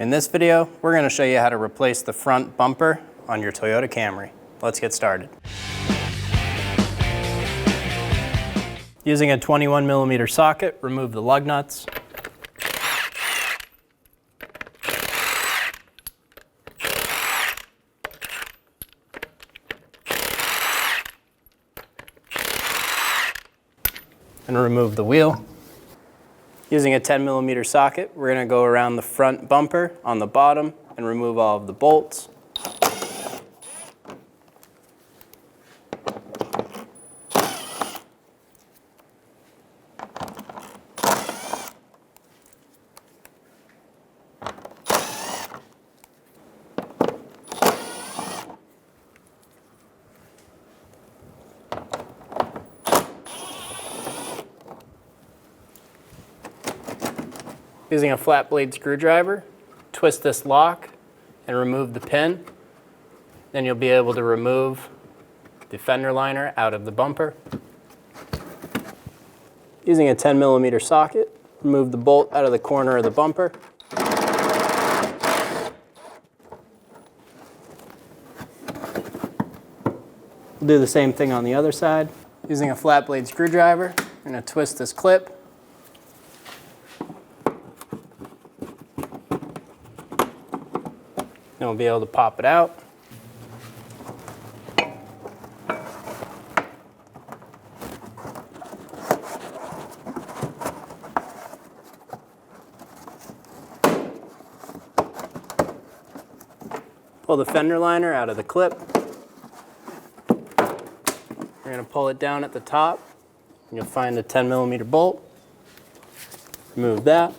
In this video, we're going to show you how to replace the front bumper on your Toyota Camry. Let's get started. Using a 21mm socket, remove the lug nuts. And remove the wheel. Using a 10mm socket, we're going to go around the front bumper on the bottom and remove all of the bolts. Using a flat blade screwdriver, twist this lock and remove the pin. Then you'll be able to remove the fender liner out of the bumper. Using a 10mm socket, remove the bolt out of the corner of the bumper. We'll do the same thing on the other side. Using a flat blade screwdriver, I'm going to twist this clip. And we'll be able to pop it out. Pull the fender liner out of the clip. We're going to pull it down at the top. And you'll find a 10mm bolt. Remove that.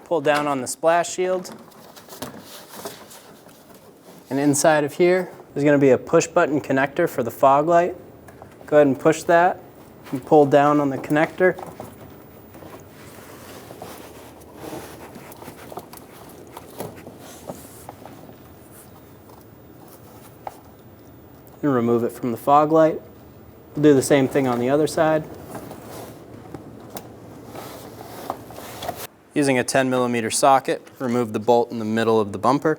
Pull down on the splash shield. And inside of here, there's going to be a push button connector for the fog light. Go ahead and push that and pull down on the connector. And remove it from the fog light. We'll do the same thing on the other side. Using a 10mm socket, remove the bolt in the middle of the bumper.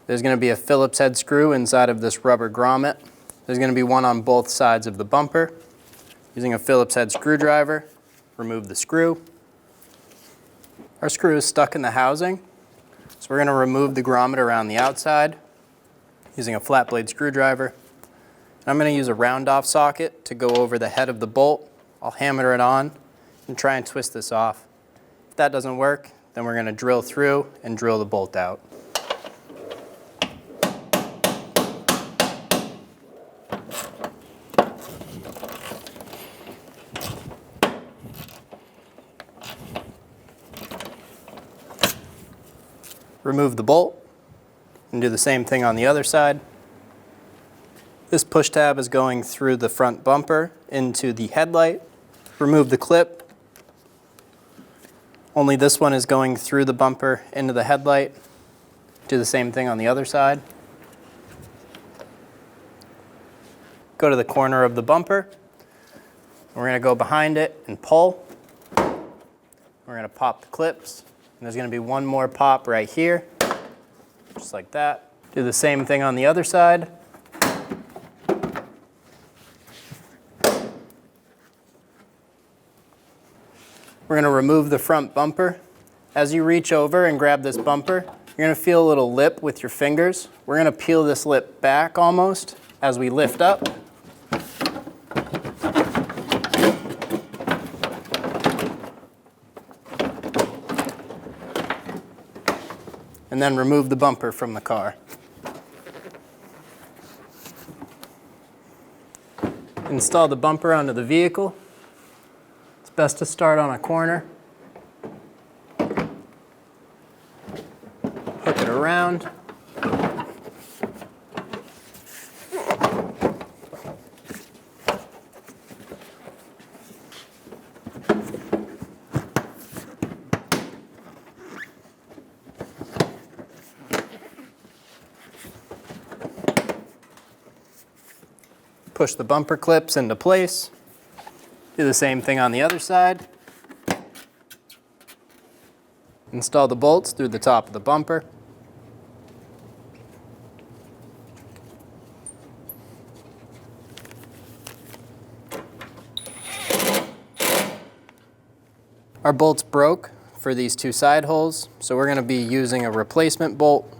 There's going to be a Phillips head screw inside of this rubber grommet. There's going to be one on both sides of the bumper. Using a Phillips head screwdriver, remove the screw. Our screw is stuck in the housing, so we're going to remove the grommet around the outside. Using a flat blade screwdriver. And I'm going to use a round off socket to go over the head of the bolt. I'll hammer it on and try and twist this off. If that doesn't work, then we're going to drill through and drill the bolt out. Remove the bolt. And do the same thing on the other side. This push tab is going through the front bumper into the headlight. Remove the clip. Only this one is going through the bumper into the headlight. Do the same thing on the other side. Go to the corner of the bumper. We're going to go behind it and pull. We're going to pop the clips. And there's going to be one more pop right here. Just like that. Do the same thing on the other side. We're going to remove the front bumper. As you reach over and grab this bumper, you're going to feel a little lip with your fingers. We're going to peel this lip back almost as we lift up. And then remove the bumper from the car. Install the bumper onto the vehicle. It's best to start on a corner. Hook it around. Push the bumper clips into place. Do the same thing on the other side. Install the bolts through the top of the bumper. Our bolts broke for these two side holes, so we're going to be using a replacement bolt.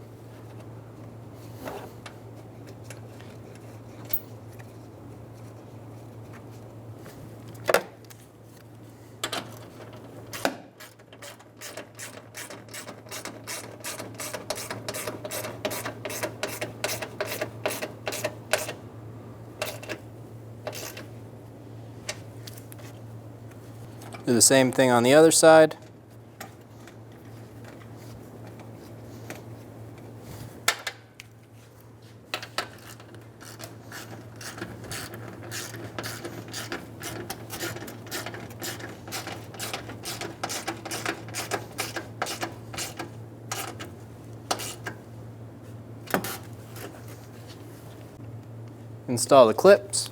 Do the same thing on the other side. Install the clips.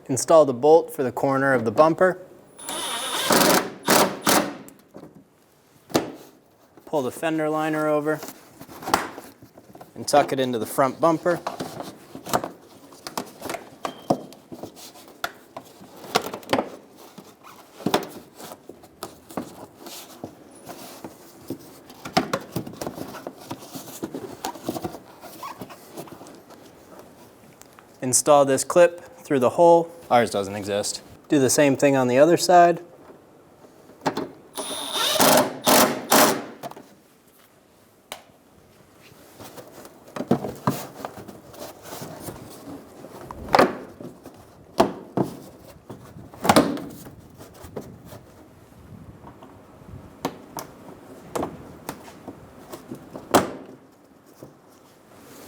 Install the bolt for the corner of the bumper. Pull the fender liner over and tuck it into the front bumper. Install this clip through the hole. Ours doesn't exist. Do the same thing on the other side.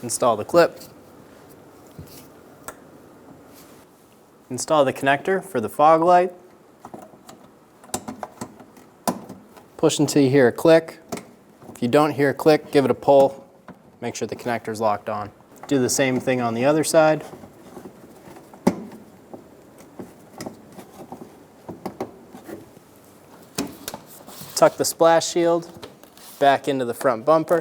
Install the clip. Install the connector for the fog light. Push until you hear a click. If you don't hear a click, give it a pull. Make sure the connector's locked on. Do the same thing on the other side. Tuck the splash shield back into the front bumper.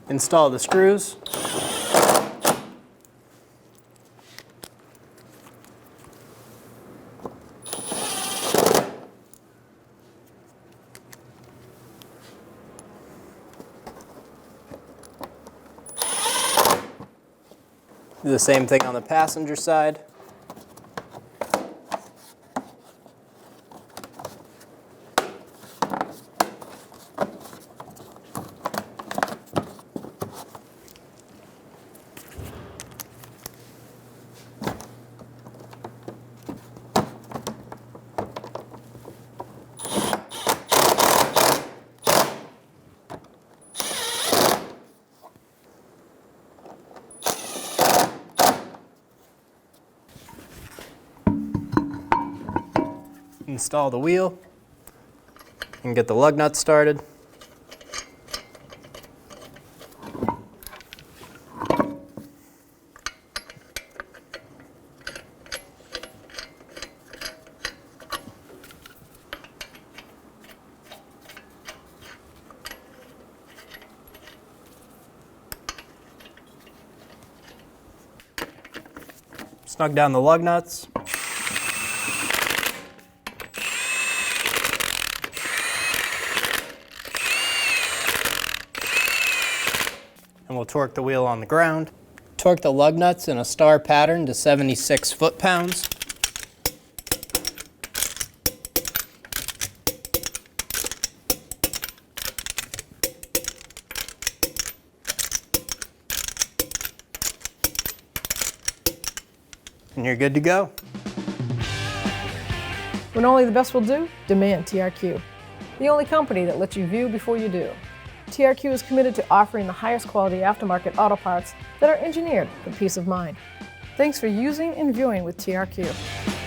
Install the screws. Do the same thing on the passenger side. Install the wheel and get the lug nuts started. Snug down the lug nuts. And we'll torque the wheel on the ground. Torque the lug nuts in a star pattern to 76 foot-pounds. And you're good to go. When only the best will do, demand TRQ. The only company that lets you view before you do. TRQ is committed to offering the highest quality aftermarket auto parts that are engineered for peace of mind. Thanks for using and viewing with TRQ.